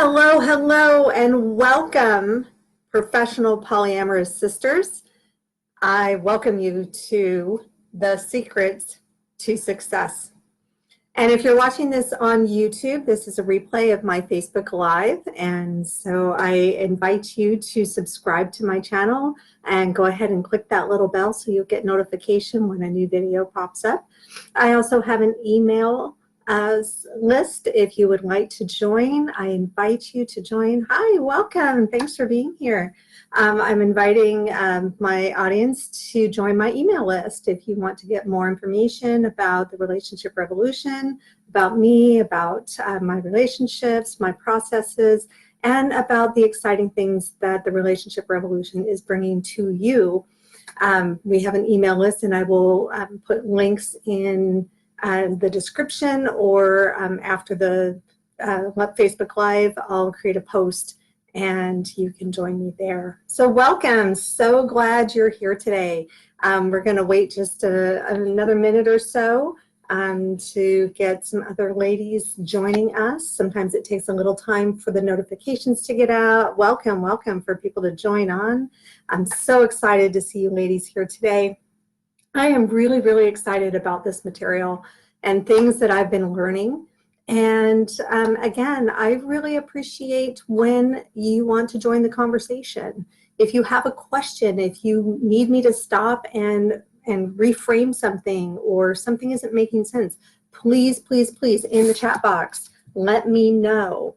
Hello, hello, and welcome, professional polyamorous sisters. I welcome you to The Secrets to Success. And if you're watching this on YouTube, this is a replay of my Facebook Live. And so I invite you to subscribe to my channel and go ahead and click that little bell so you'll get notification when a new video pops up. I also have an email list if you would like to join. I invite you to join. Hi, welcome. Thanks for being here. I'm inviting my audience to join my email list if you want to get more information about the Relationship Revolution, about me, about my relationships, my processes, and about the exciting things that the Relationship Revolution is bringing to you. We have an email list, and I will put links in the description, or after the Facebook Live, I'll create a post and you can join me there. So welcome, so glad you're here today. We're gonna wait just another minute or so to get some other ladies joining us. Sometimes it takes a little time for the notifications to get out. Welcome, welcome for people to join on. I'm so excited to see you ladies here today. I am really, really excited about this material and things that I've been learning. And again, I really appreciate when you want to join the conversation. If you have a question, if you need me to stop and reframe something, or something isn't making sense, please, please, please, in the chat box, let me know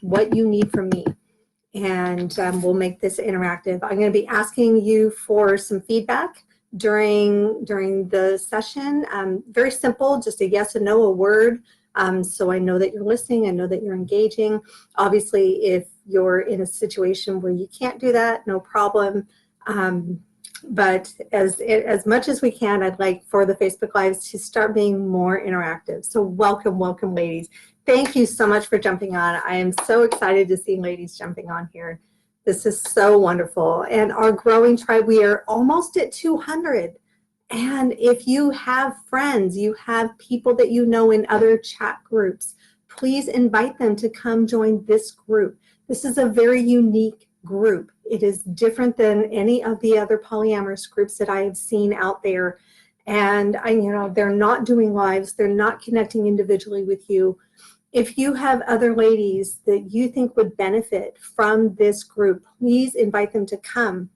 what you need from me. And we'll make this interactive. I'm going to be asking you for some feedback during the session. Very simple, just a yes and no, a word, so I know that you're listening, I know that you're engaging. Obviously, if you're in a situation where you can't do that, no problem. But as much as we can, I'd like for the Facebook Lives to start being more interactive. So welcome, welcome, ladies. Thank you so much for jumping on. I am so excited to see ladies jumping on here. This is so wonderful. And our growing tribe, we are almost at 200. And if you have friends, you have people that you know in other chat groups, please invite them to come join this group. This is a very unique group. It is different than any of the other polyamorous groups that I have seen out there. And they're not doing lives, they're not connecting individually with you. If you have other ladies that you think would benefit from this group, please invite them to come.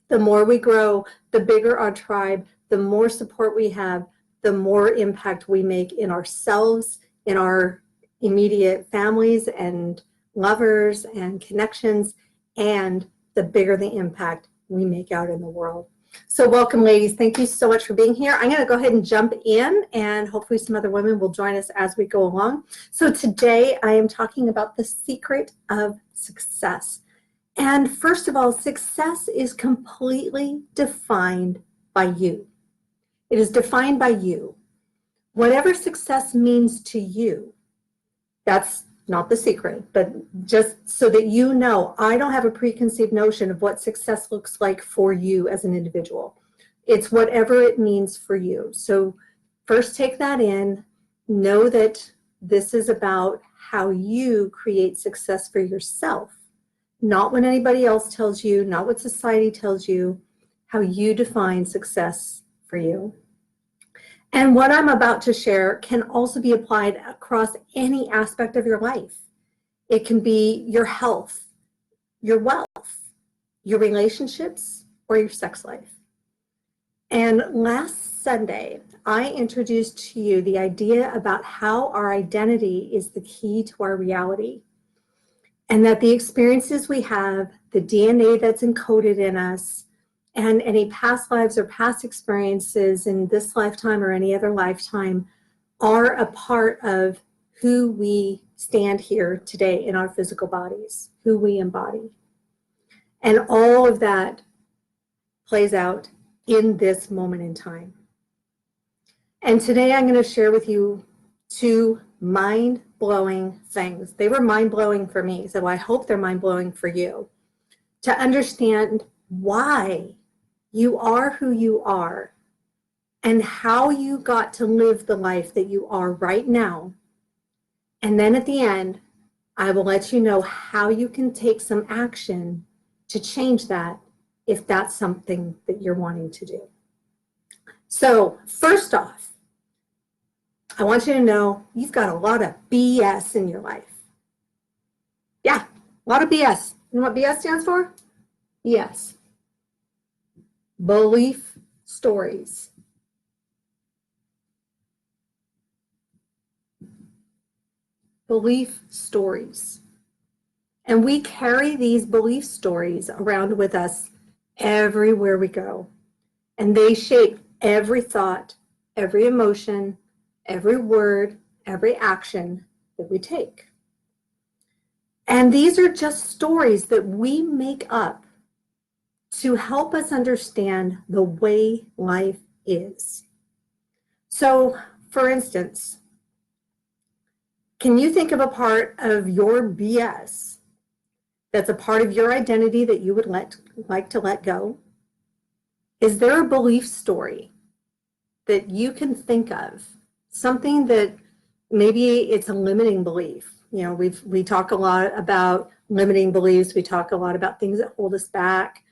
The more we grow, the bigger our tribe, the more support we have, the more impact we make in ourselves, in our immediate families and lovers and connections, and the bigger the impact we make out in the world. So welcome, ladies. Thank you so much for being here. I'm going to go ahead and jump in, and hopefully some other women will join us as we go along. So today I am talking about the secret of success. And first of all, success is completely defined by you. It is defined by you. Whatever success means to you, that's not the secret, but just so that you know, I don't have a preconceived notion of what success looks like for you as an individual. It's whatever it means for you. So first take that in, know that this is about how you create success for yourself, not what anybody else tells you, not what society tells you, how you define success for you. And what I'm about to share can also be applied across any aspect of your life. It can be your health, your wealth, your relationships, or your sex life. And last Sunday, I introduced to you the idea about how our identity is the key to our reality, and that the experiences we have, the DNA that's encoded in us, and any past lives or past experiences in this lifetime or any other lifetime are a part of who we stand here today in our physical bodies, who we embody. And all of that plays out in this moment in time. And today I'm going to share with you two mind-blowing things. They were mind-blowing for me, so I hope they're mind-blowing for you. To understand why you are who you are and how you got to live the life that you are right now. And then at the end, I will let you know how you can take some action to change that if that's something that you're wanting to do. So first off, I want you to know you've got a lot of BS in your life. Yeah, a lot of BS. You know what BS stands for? Yes. Belief stories. Belief stories. And we carry these belief stories around with us everywhere we go. And they shape every thought, every emotion, every word, every action that we take. And these are just stories that we make up to help us understand the way life is. So, for instance, can you think of a part of your BS that's a part of your identity that you would like to let go? Is there a belief story that you can think of? Something that maybe it's a limiting belief. You know, we talk a lot about limiting beliefs. We talk a lot about things that hold us back.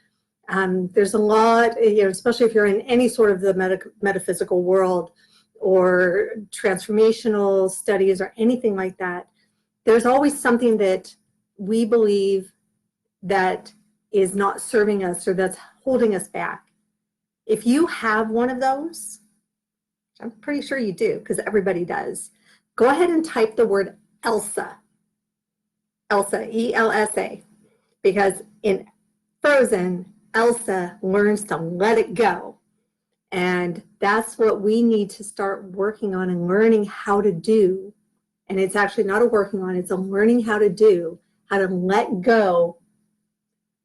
There's a lot, you know, especially if you're in any sort of the metaphysical world or transformational studies or anything like that, there's always something that we believe that is not serving us or that's holding us back. If you have one of those, I'm pretty sure you do because everybody does, go ahead and type the word Elsa. Elsa, E-L-S-A, because in Frozen, Elsa learns to let it go. And that's what we need to start working on and learning how to do. And it's actually not a working on, it's a learning how to do, how to let go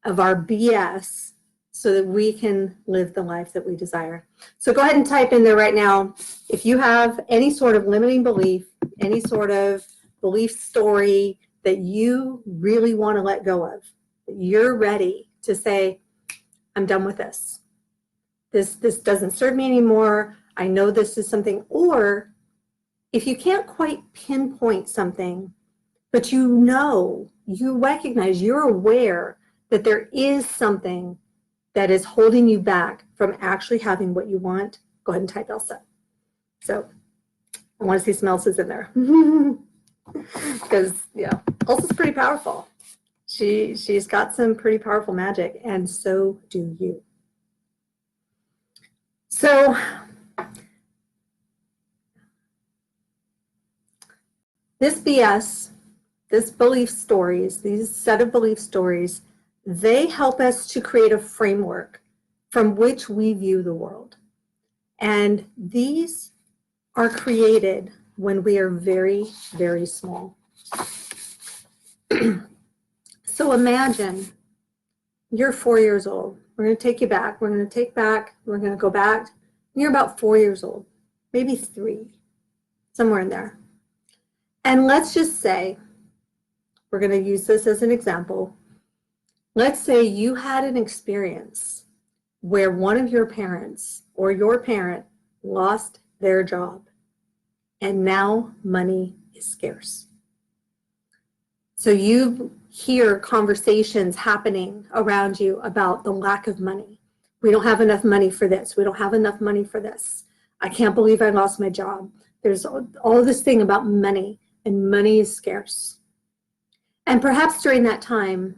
of our BS so that we can live the life that we desire. So go ahead and type in there right now, if you have any sort of limiting belief, any sort of belief story that you really want to let go of, that you're ready to say, I'm done with this. This doesn't serve me anymore. I know this is something. Or if you can't quite pinpoint something, but you know, you recognize, you're aware that there is something that is holding you back from actually having what you want, go ahead and type Elsa. So I want to see some Elsas in there. Because, yeah, Elsa's pretty powerful. She's got some pretty powerful magic, and so do you. So this BS, this belief stories, these set of belief stories, they help us to create a framework from which we view the world. And these are created when we are very, very small. So imagine you're 4 years old. We're going to take you back. We're going to go back. You're about 4 years old, maybe 3, somewhere in there. And let's just say, we're going to use this as an example. Let's say you had an experience where one of your parents or your parent lost their job, and now money is scarce. So you hear conversations happening around you about the lack of money. We don't have enough money for this. We don't have enough money for this. I can't believe I lost my job. There's all this thing about money, and money is scarce. And perhaps during that time,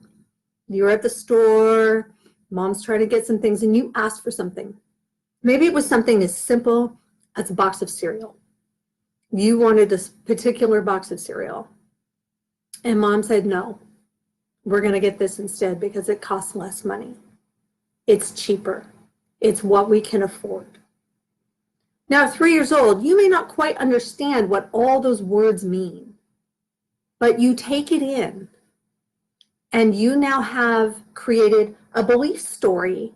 you're at the store, mom's trying to get some things, and you asked for something. Maybe it was something as simple as a box of cereal. You wanted this particular box of cereal. And mom said, no, we're going to get this instead because it costs less money. It's cheaper. It's what we can afford. Now, at 3 years old, you may not quite understand what all those words mean, but you take it in, and you now have created a belief story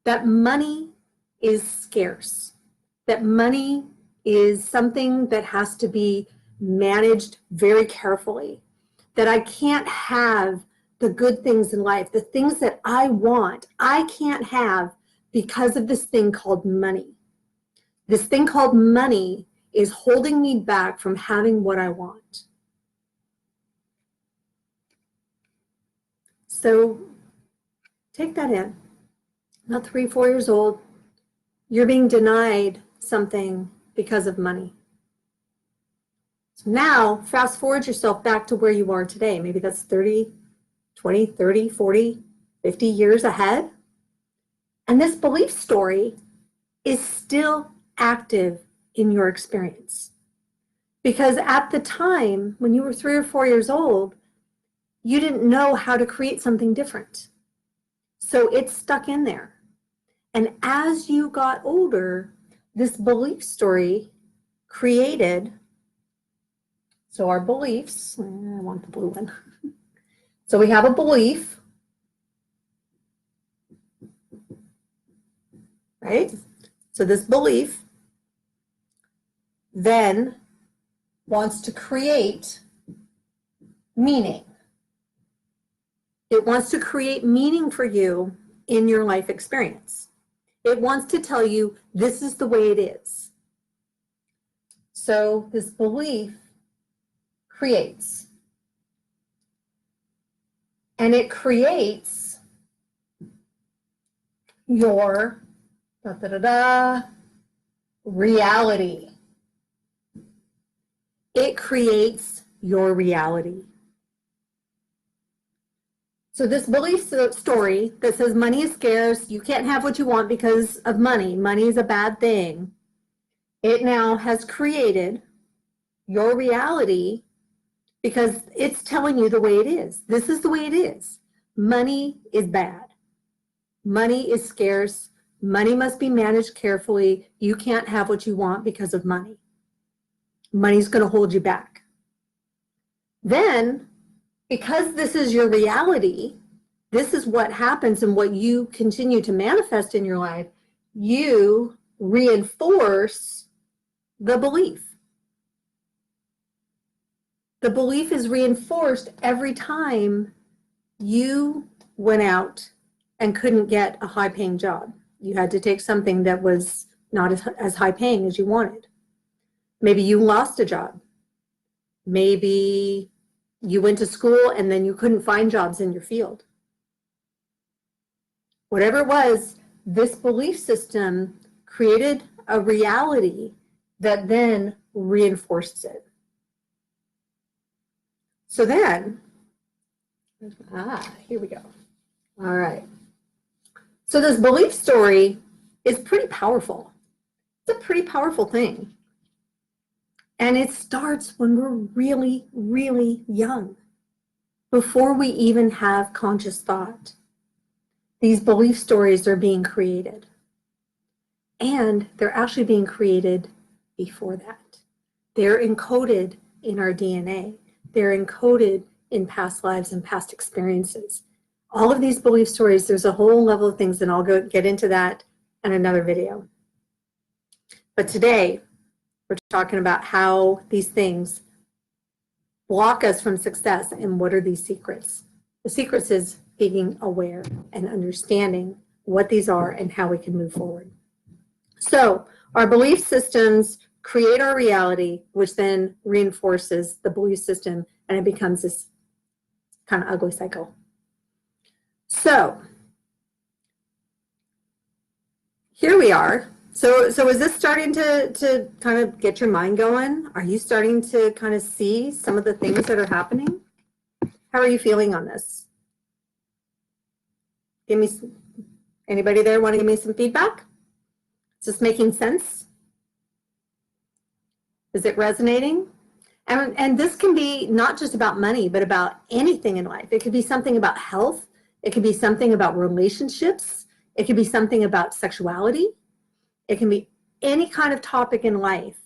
that money is scarce, that money is something that has to be managed very carefully, that I can't have the good things in life, the things that I want, I can't have because of this thing called money. This thing called money is holding me back from having what I want. So take that in. About 3, 4 years old, you're being denied something because of money. So now, fast forward yourself back to where you are today. Maybe that's 30, 20, 30, 40, 50 years ahead. And this belief story is still active in your experience. Because at the time, when you were 3 or 4 years old, you didn't know how to create something different. So it's stuck in there. And as you got older, this belief story created, so our beliefs, I want the blue one. So we have a belief, right? So this belief then wants to create meaning. It wants to create meaning for you in your life experience. It wants to tell you this is the way it is. So this belief creates. And it creates your reality. It creates your reality. So this belief story that says money is scarce, you can't have what you want because of money, money is a bad thing, it now has created your reality because it's telling you the way it is. This is the way it is. Money is bad. Money is scarce. Money must be managed carefully. You can't have what you want because of money. Money's going to hold you back. Then, because this is your reality, this is what happens and what you continue to manifest in your life, you reinforce the belief. The belief is reinforced every time you went out and couldn't get a high-paying job. You had to take something that was not as high-paying as you wanted. Maybe you lost a job. Maybe you went to school and then you couldn't find jobs in your field. Whatever it was, this belief system created a reality that then reinforced it. So then, here we go. All right. So this belief story is pretty powerful. It's a pretty powerful thing. And it starts when we're really, really young, before we even have conscious thought. These belief stories are being created. And they're actually being created before that. They're encoded in our DNA. They're encoded in past lives and past experiences. All of these belief stories, there's a whole level of things, and I'll get into that in another video. But today, we're talking about how these things block us from success and what are these secrets. The secrets is being aware and understanding what these are and how we can move forward. So our belief systems create our reality, which then reinforces the belief system, and it becomes this kind of ugly cycle. So here we are. So is this starting to kind of get your mind going? Are you starting to kind of see some of the things that are happening? How are you feeling on this? Anybody there want to give me some feedback? Is this making sense? Is it resonating? And this can be not just about money, but about anything in life. It could be something about health. It could be something about relationships. It could be something about sexuality. It can be any kind of topic in life.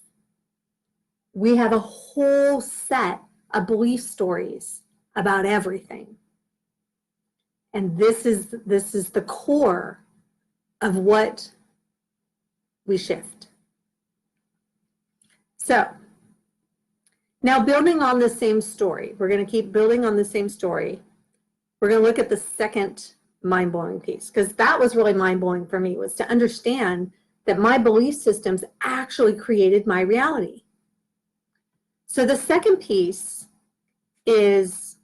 We have a whole set of belief stories about everything. And this is the core of what we shift. So now, building on the same story, we're going to keep building on the same story. We're going to look at the second mind-blowing piece, because that was really mind-blowing for me, was to understand that my belief systems actually created my reality. So the second piece is,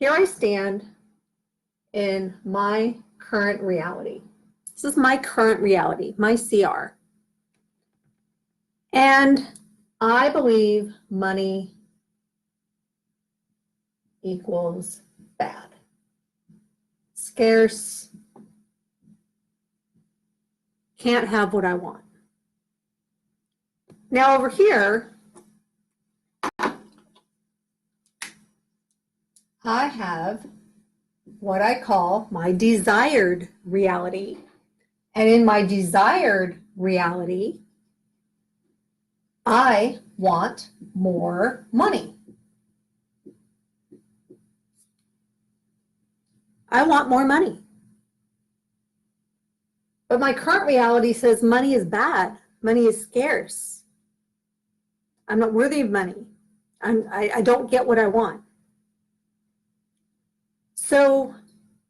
here I stand in my current reality. This is my current reality, my CR. And I believe money equals bad, scarce, can't have what I want. Now over here, I have what I call my desired reality. And in my desired reality, I want more money. I want more money. But my current reality says money is bad. Money is scarce. I'm not worthy of money. I don't get what I want. So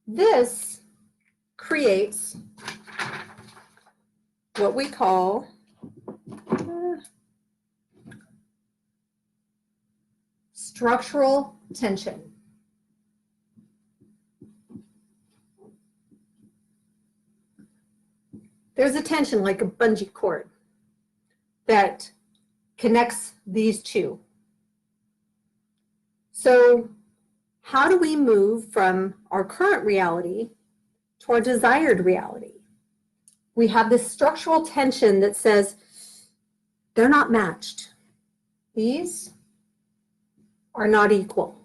this creates what we call structural tension. There's a tension like a bungee cord that connects these two. So how do we move from our current reality to our desired reality? We have this structural tension that says they're not matched. These are not equal.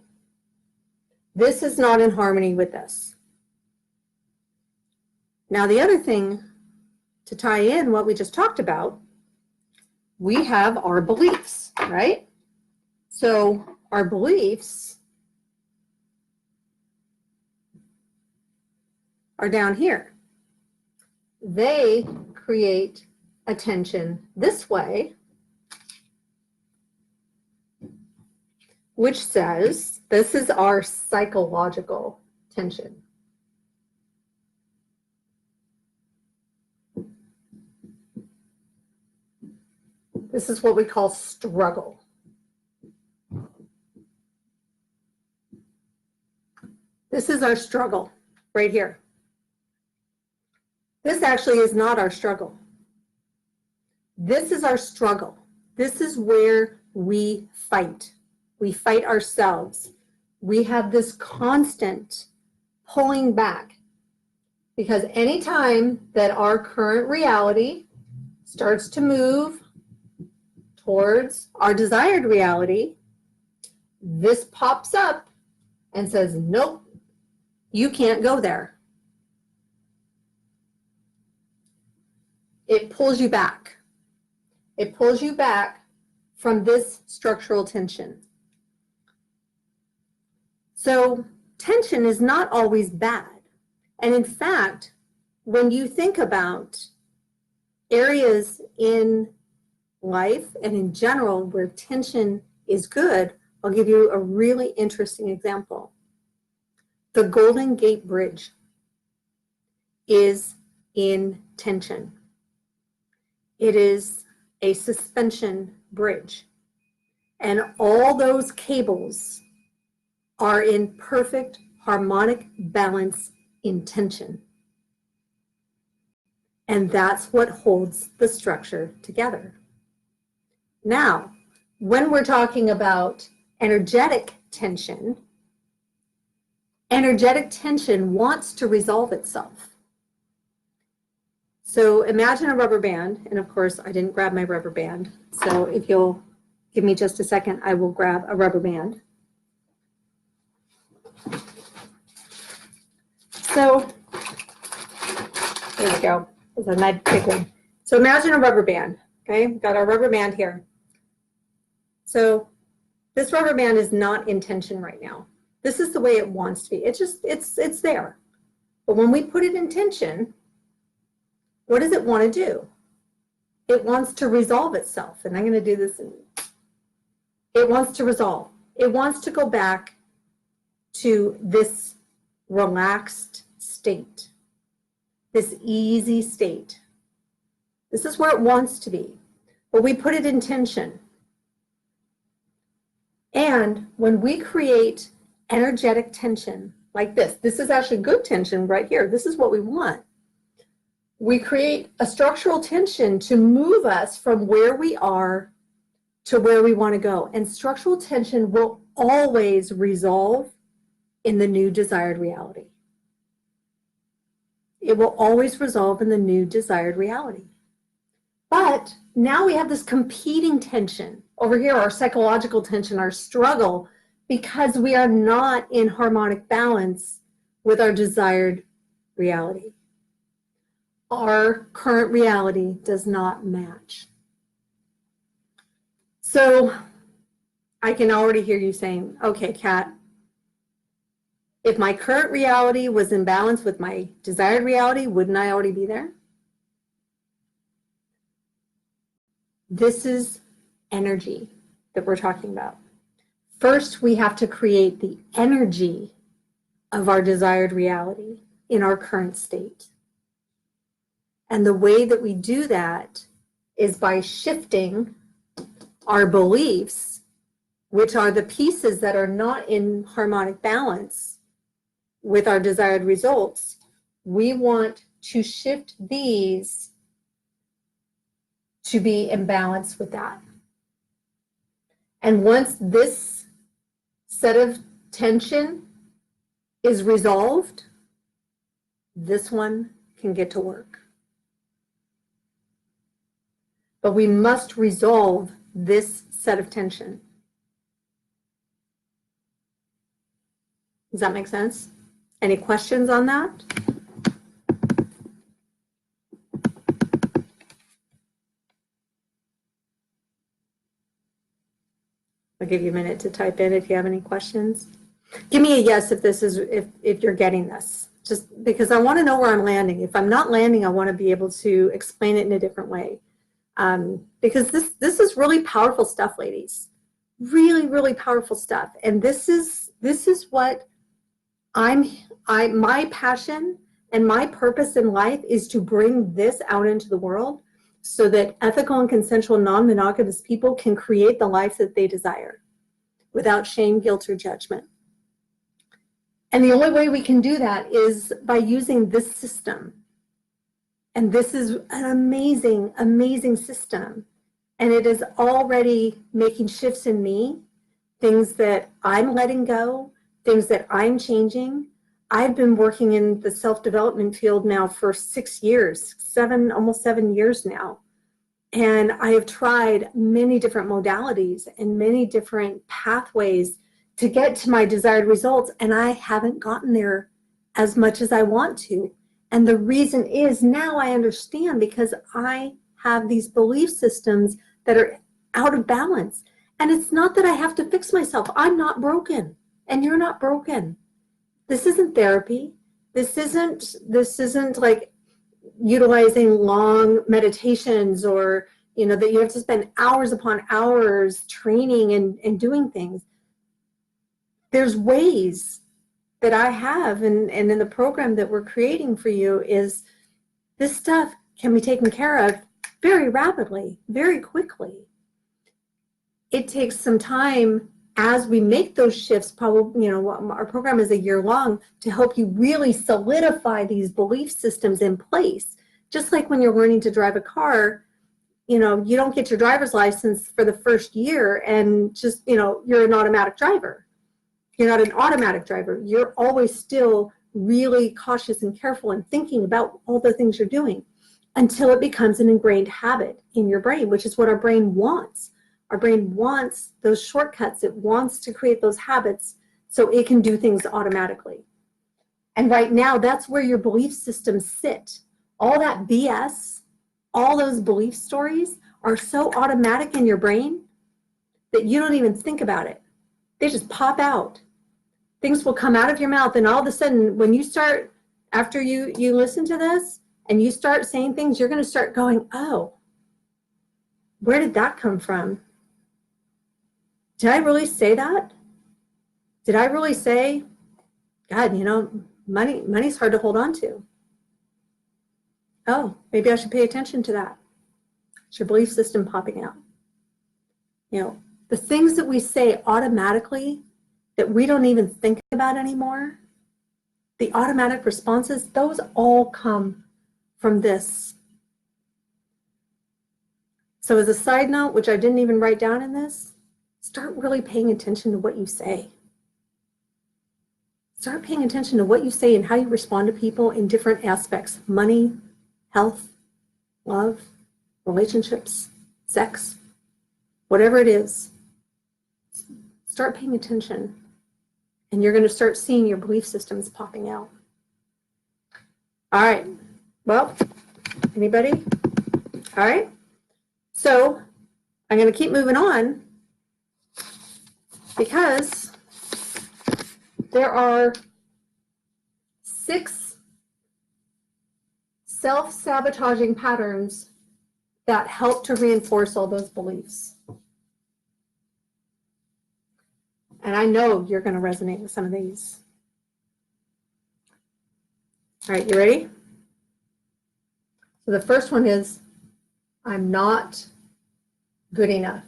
This is not in harmony with this. Now, the other thing to tie in what we just talked about, we have our beliefs, right? So our beliefs are down here. They create a tension this way, which says this is our psychological tension. This is what we call struggle. This is our struggle right here. This actually is not our struggle. This is our struggle. This is where we fight. We fight ourselves. We have this constant pulling back because anytime that our current reality starts to move towards our desired reality, this pops up and says, nope, you can't go there. It pulls you back. It pulls you back from this structural tension. So tension is not always bad. And in fact, when you think about areas in life and in general where tension is good, I'll give you a really interesting example. The Golden Gate Bridge is in tension. It is a suspension bridge, and all those cables are in perfect harmonic balance in tension. And that's what holds the structure together. Now, when we're talking about energetic tension wants to resolve itself. So imagine a rubber band, and of course I didn't grab my rubber band, so if you'll give me just a second, I will grab a rubber band. So here we go. This is a nice big one. So imagine a rubber band. Okay, we've got our rubber band here. So this rubber band is not in tension right now. This is the way it wants to be. It's there. But when we put it in tension, what does it want to do? It wants to resolve itself. And I'm going to do this. It wants to resolve. It wants to go back to this relaxed state, this easy state. This is where it wants to be. But we put it in tension. And when we create energetic tension, like this. This is actually good tension right here. This is what we want. We create a structural tension to move us from where we are to where we want to go. And structural tension will always resolve in the new desired reality. It will always resolve in the new desired reality. But now we have this competing tension over here, our psychological tension, our struggle, because we are not in harmonic balance with our desired reality. Our current reality does not match. So I can already hear you saying, okay, Kat, if my current reality was in balance with my desired reality, wouldn't I already be there? This is energy that we're talking about. First, we have to create the energy of our desired reality in our current state. And the way that we do that is by shifting our beliefs, which are the pieces that are not in harmonic balance with our desired results. We want to shift these to be in balance with that. And once this set of tension is resolved, this one can get to work. But we must resolve this set of tension. Does that make sense? Any questions on that? I'll give you a minute to type in if you have any questions. Give me a yes if this is if you're getting this. Just because I want to know where I'm landing. If I'm not landing, I want to be able to explain it in a different way. Because this is really powerful stuff, ladies. Really, really powerful stuff. And this is what my passion and my purpose in life is to bring this out into the world so that ethical and consensual non-monogamous people can create the life that they desire without shame, guilt, or judgment. And the only way we can do that is by using this system. And this is an amazing, amazing system. And it is already making shifts in me, things that I'm letting go, things that I'm changing. I've been working in the self-development field now for 6 years, almost 7 years now. And I have tried many different modalities and many different pathways to get to my desired results. And I haven't gotten there as much as I want to. And the reason is now I understand, because I have these belief systems that are out of balance. And it's not that I have to fix myself. I'm not broken and you're not broken. This isn't therapy. This isn't like utilizing long meditations or, that you have to spend hours upon hours training and doing things. There's ways that I have, and in the program that we're creating for you, is this stuff can be taken care of very rapidly, very quickly. It takes some time as we make those shifts. Probably, our program is a year long to help you really solidify these belief systems in place. Just like when you're learning to drive a car, you don't get your driver's license for the first year and just, you're an automatic driver. You're not an automatic driver. You're always still really cautious and careful and thinking about all the things you're doing until it becomes an ingrained habit in your brain, which is what our brain wants. Our brain wants those shortcuts. It wants to create those habits so it can do things automatically. And right now, that's where your belief systems sit. All that BS, all those belief stories are so automatic in your brain that you don't even think about it. They just pop out. Things will come out of your mouth, and all of a sudden, when you start, after you listen to this and you start saying things, you're going to start going, oh, where did that come from? Did I really say that? Did I really say, God, money's hard to hold on to. Oh, maybe I should pay attention to that. It's your belief system popping out. The things that we say automatically that we don't even think about anymore, the automatic responses, those all come from this. So as a side note, which I didn't even write down in this, start really paying attention to what you say. Start paying attention to what you say and how you respond to people in different aspects: money, health, love, relationships, sex, whatever it is. Start paying attention, and you're going to start seeing your belief systems popping out. All right. Well, anybody? All right. So I'm going to keep moving on because there are 6 self-sabotaging patterns that help to reinforce all those beliefs. And I know you're going to resonate with some of these. All right, you ready? So the first one is, I'm not good enough.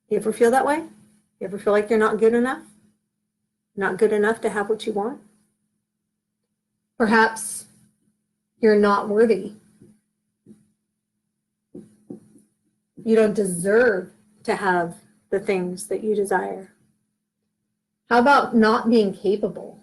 You ever feel that way? You ever feel like you're not good enough? Not good enough to have what you want? Perhaps you're not worthy. You don't deserve to have the things that you desire. How about not being capable?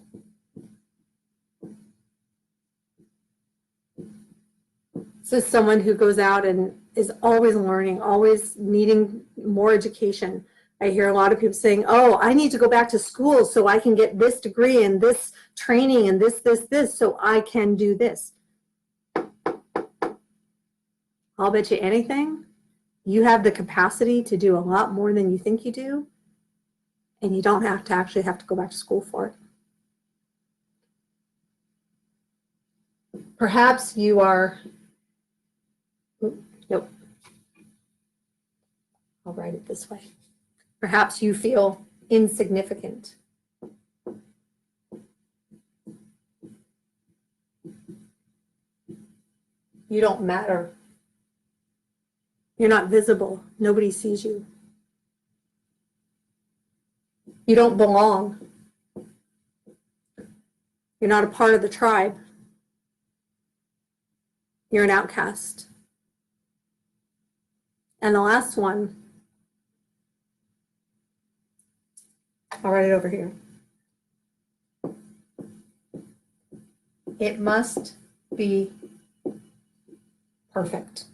This is someone who goes out and is always learning, always needing more education. I hear a lot of people saying, oh, I need to go back to school so I can get this degree and this training and this, so I can do this. I'll bet you anything, you have the capacity to do a lot more than you think you do, and you don't have to actually have to go back to school for it. Perhaps you are, nope, I'll write it this way. Perhaps you feel insignificant. You don't matter. You're not visible. Nobody sees you. You don't belong. You're not a part of the tribe. You're an outcast. And the last one, I'll write it over here. It must be perfect.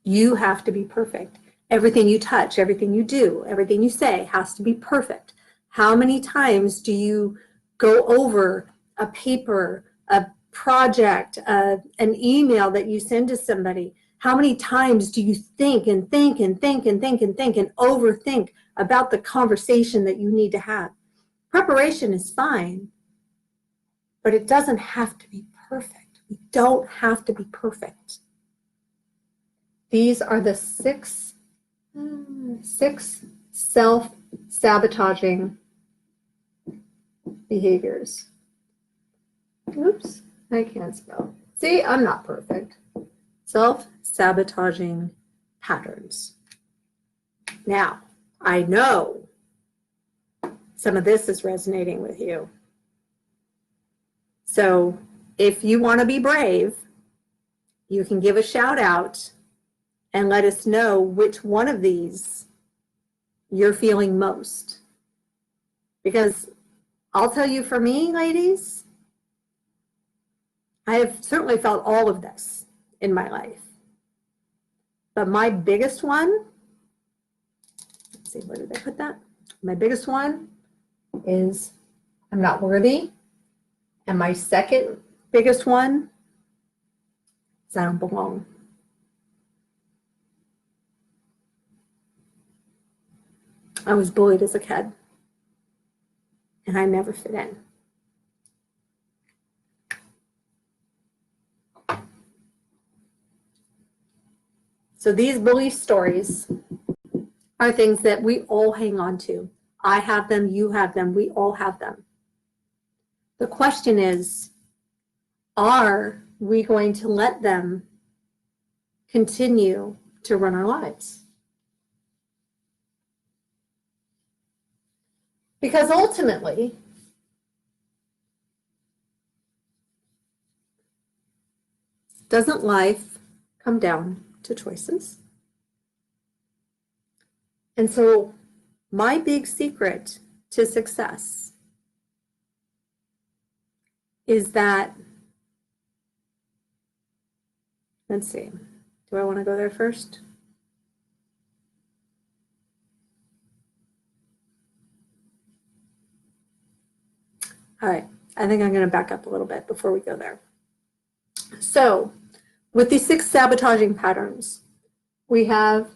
You have to be perfect. Everything you touch, everything you do, everything you say has to be perfect. How many times do you go over a paper, a project, an email that you send to somebody? How many times do you think and think and think and think and think and overthink about the conversation that you need to have? Preparation is fine, but it doesn't have to be perfect. We don't have to be perfect. These are the six self-sabotaging behaviors. Oops, I can't spell. See, I'm not perfect. Self-sabotaging patterns. Now, I know some of this is resonating with you. So if you want to be brave, you can give a shout out and let us know which one of these you're feeling most. Because I'll tell you, for me, ladies, I have certainly felt all of this in my life. But my biggest one, let's see, where did I put that? My biggest one is I'm not worthy. And my second biggest one is I don't belong. I was bullied as a kid, and I never fit in. So these belief stories are things that we all hang on to. I have them, you have them, we all have them. The question is, are we going to let them continue to run our lives? Because ultimately, doesn't life come down to choices? And so my big secret to success is that, let's see, do I want to go there first? All right, I think I'm going to back up a little bit before we go there. So with these 6 sabotaging patterns, we have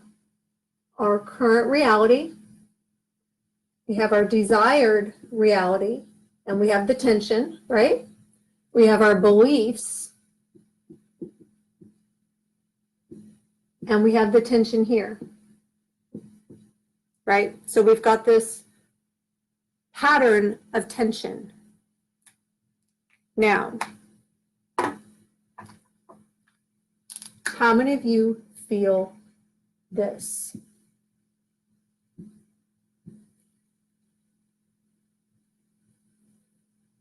our current reality, we have our desired reality, and we have the tension, right? We have our beliefs, and we have the tension here, right? So we've got this pattern of tension. Now, how many of you feel this?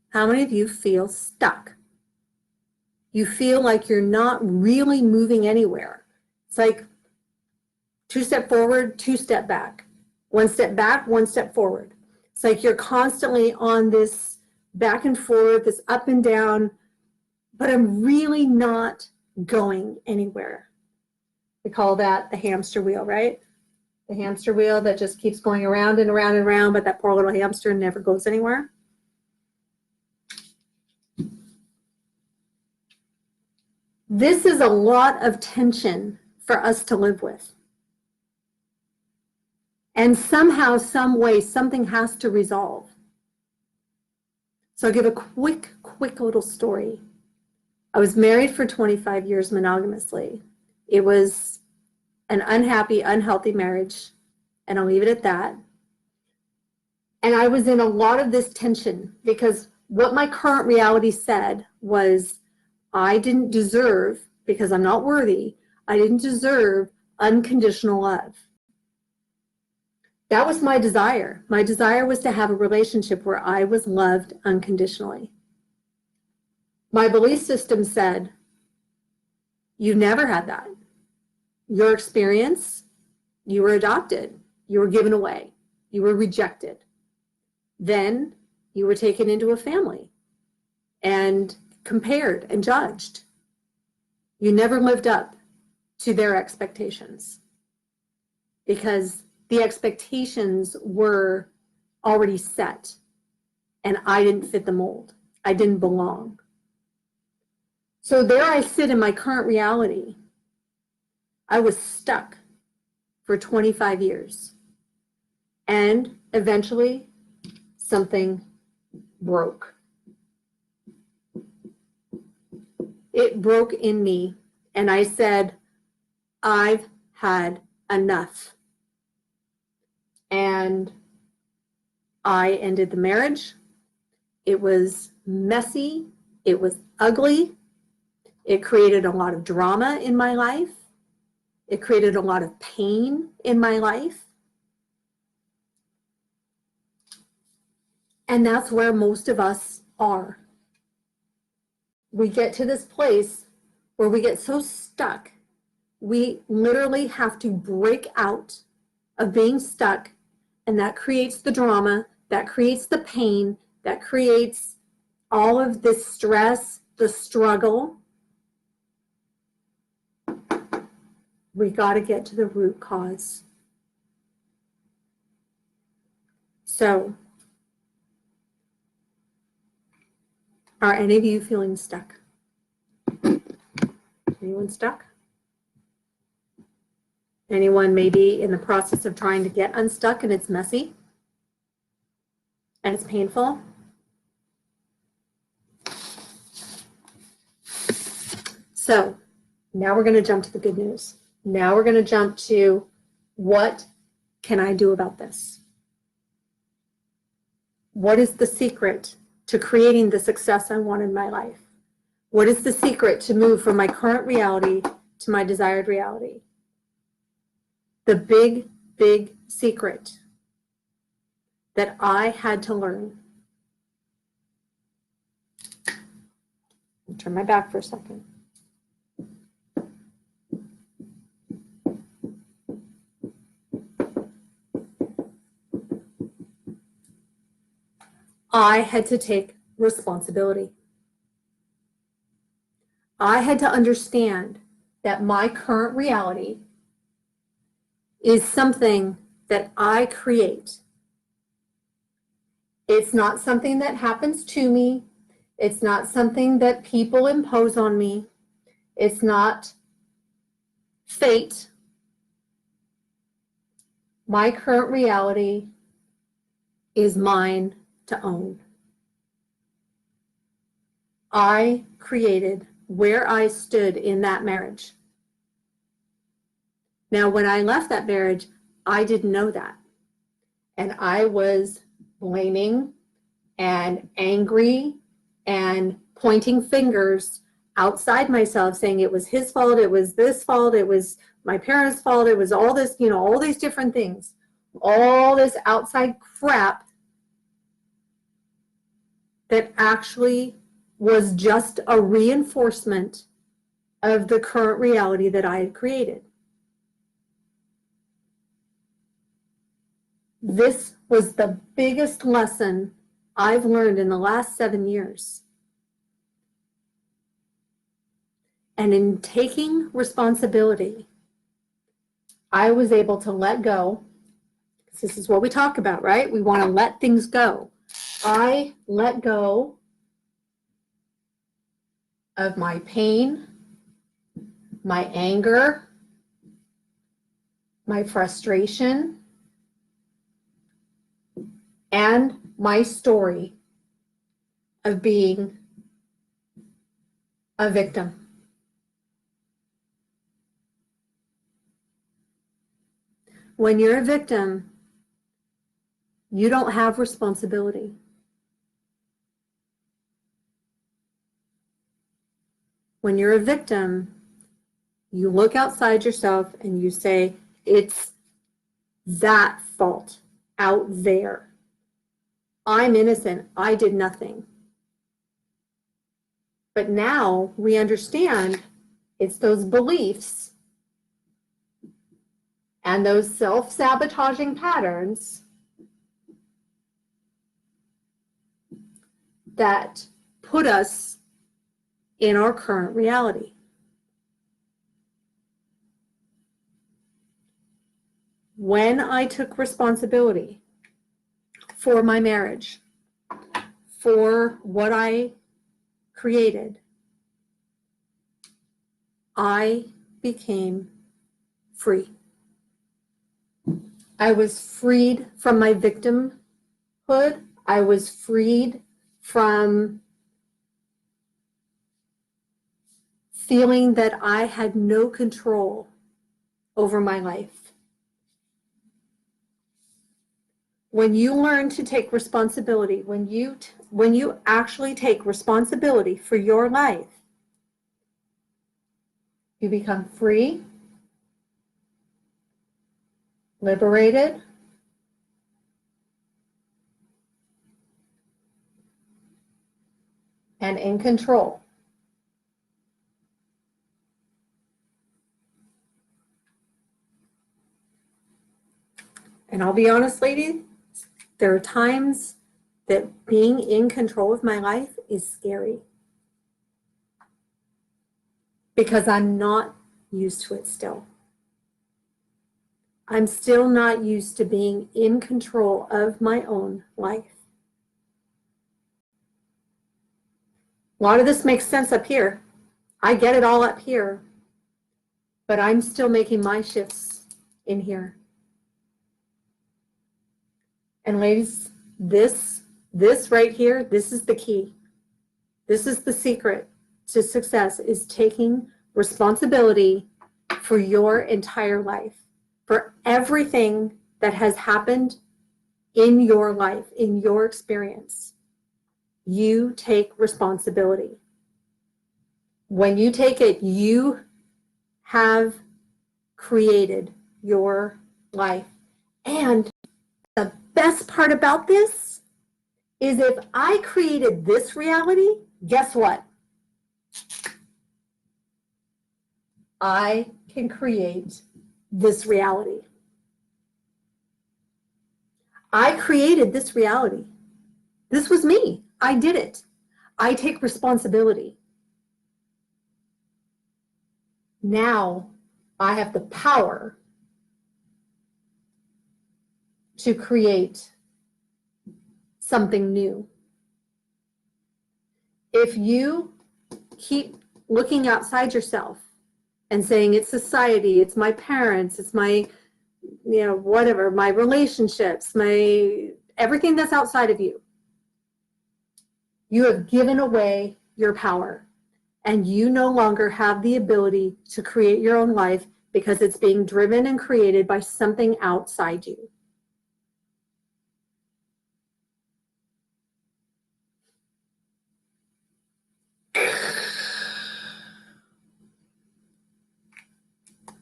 How many of you feel stuck? You feel like you're not really moving anywhere. It's like 2 step forward, 2 step back, 1 step back, 1 step forward. It's like you're constantly on this back and forth, this up and down, but I'm really not going anywhere. We call that the hamster wheel, right? The hamster wheel that just keeps going around and around and around, but that poor little hamster never goes anywhere. This is a lot of tension for us to live with. And somehow, some way, something has to resolve. So I'll give a quick little story. I was married for 25 years monogamously. It was an unhappy, unhealthy marriage, and I'll leave it at that. And I was in a lot of this tension because what my current reality said was I didn't deserve, because I'm not worthy, I didn't deserve unconditional love. That was my desire. My desire was to have a relationship where I was loved unconditionally. My belief system said, you never had that. Your experience, you were adopted, you were given away, you were rejected. Then you were taken into a family and compared and judged. You never lived up to their expectations because the expectations were already set and I didn't fit the mold. I didn't belong. So there I sit in my current reality. I was stuck for 25 years and eventually something broke. It broke in me and I said, I've had enough. And I ended the marriage. It was messy. It was ugly. It created a lot of drama in my life. It created a lot of pain in my life. And that's where most of us are. We get to this place where we get so stuck, we literally have to break out of being stuck, and that creates the drama, that creates the pain, that creates all of this stress, the struggle. We got to get to the root cause. So, are any of you feeling stuck? Anyone stuck? Anyone maybe in the process of trying to get unstuck and it's messy and it's painful? So now we're going to jump to the good news. Now we're going to jump to what can I do about this? What is the secret to creating the success I want in my life? What is the secret to move from my current reality to my desired reality? The big secret that I had to learn. I'll turn my back for a second. I had to take responsibility. I had to understand that my current reality is something that I create. It's not something that happens to me. It's not something that people impose on me. It's not fate. My current reality is mine to own. I created where I stood in that marriage. Now, when I left that marriage, I didn't know that. And I was blaming and angry and pointing fingers outside myself, saying it was his fault, it was this fault, it was my parents' fault, it was all this, all these different things, all this outside crap that actually was just a reinforcement of the current reality that I had created. This was the biggest lesson I've learned in the last 7 years. And in taking responsibility, I was able to let go. This is what we talk about, right? We want to let things go. I let go of my pain, my anger, my frustration, and my story of being a victim. When you're a victim, you don't have responsibility. When you're a victim, you look outside yourself and you say, it's that fault out there. I'm innocent. I did nothing. But now we understand it's those beliefs and those self-sabotaging patterns that put us in our current reality. When I took responsibility for my marriage, for what I created, I became free. I was freed from my victimhood. I was freed from feeling that I had no control over my life. When you learn to take responsibility, when you actually take responsibility for your life, you become free, liberated, and in control. And I'll be honest, ladies, there are times that being in control of my life is scary because I'm not used to it still. I'm still not used to being in control of my own life. A lot of this makes sense up here. I get it all up here, but I'm still making my shifts in here. And ladies, this right here, this is the key. This is the secret to success, is taking responsibility for your entire life, for everything that has happened in your life, in your experience. You take responsibility. When you take it, you have created your life. And The best part about this is if I created this reality, guess what? I can create this reality. I created this reality. This was me. I did it. I take responsibility. Now I have the power to create something new. If you keep looking outside yourself and saying it's society, it's my parents, it's my, whatever, my relationships, my everything that's outside of you, you have given away your power, and you no longer have the ability to create your own life because it's being driven and created by something outside you.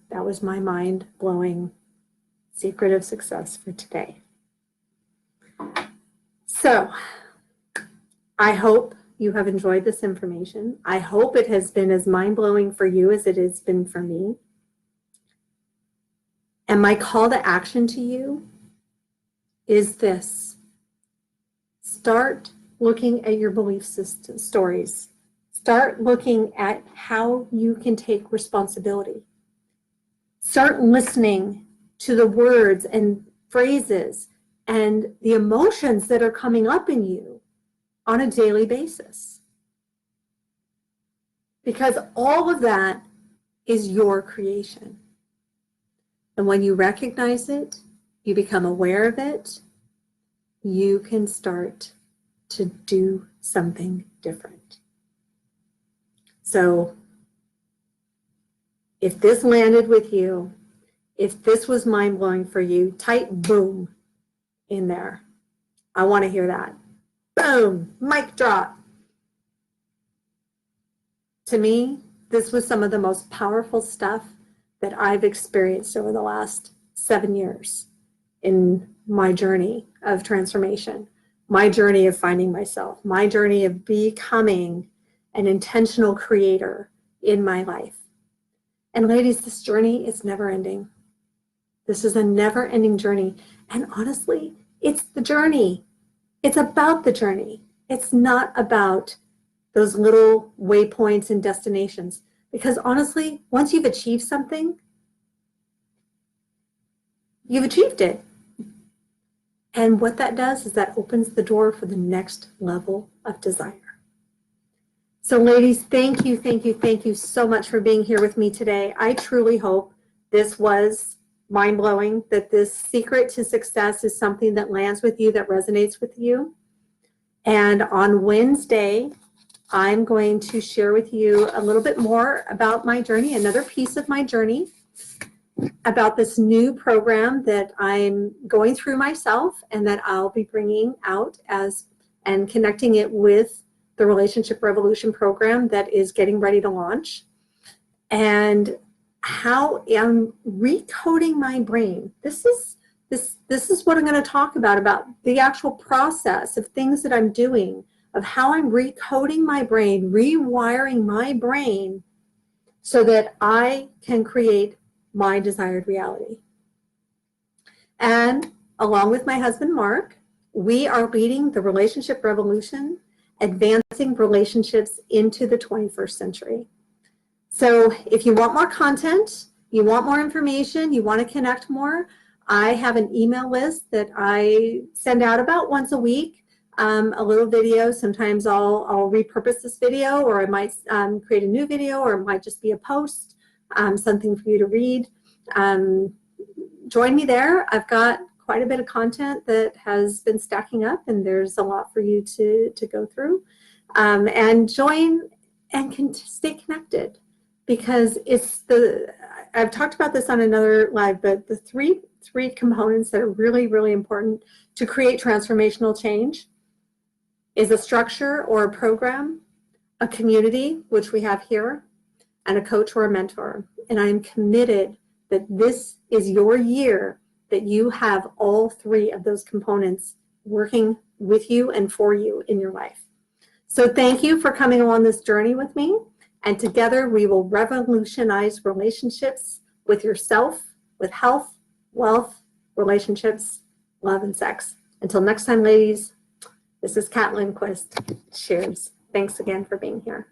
That was my mind-blowing secret of success for today. So I hope you have enjoyed this information. I hope it has been as mind-blowing for you as it has been for me. And my call to action to you is this. Start looking at your belief system stories. Start looking at how you can take responsibility. Start listening to the words and phrases and the emotions that are coming up in you on a daily basis. Because all of that is your creation. And when you recognize it, you become aware of it, you can start to do something different. So if this landed with you, if this was mind-blowing for you, type boom in there. I want to hear that. Boom, mic drop. To me, this was some of the most powerful stuff that I've experienced over the last 7 years in my journey of transformation, my journey of finding myself, my journey of becoming an intentional creator in my life. And ladies, this journey is never ending. This is a never ending journey. And honestly, it's the journey. It's about the journey. It's not about those little waypoints and destinations. Because honestly, once you've achieved something, you've achieved it. And what that does is that opens the door for the next level of desire. So ladies, thank you so much for being here with me today. I truly hope this was mind-blowing, that this secret to success is something that lands with you, that resonates with you. And on Wednesday, I'm going to share with you a little bit more about my journey, another piece of my journey, about this new program that I'm going through myself and that I'll be bringing out and connecting it with the Relationship Revolution program that is getting ready to launch, and how I'm recoding my brain. This is what I'm going to talk about the actual process of things that I'm doing, of how I'm recoding my brain, rewiring my brain so that I can create my desired reality. And along with my husband, Mark, we are leading the Relationship Revolution, advancing relationships into the 21st century. So if you want more content, you want more information, you want to connect more, I have an email list that I send out about once a week, a little video. Sometimes I'll repurpose this video, or I might create a new video, or it might just be a post, something for you to read. Join me there. I've got quite a bit of content that has been stacking up, and there's a lot for you to go through. And join and can stay connected, because I've talked about this on another live, but the three components that are really, really important to create transformational change is a structure or a program, a community, which we have here, and a coach or a mentor. And I am committed that this is your year that you have all three of those components working with you and for you in your life. So thank you for coming along this journey with me. And together we will revolutionize relationships with yourself, with health, wealth, relationships, love, and sex. Until next time, ladies, this is Kat Lindquist. Cheers. Thanks again for being here.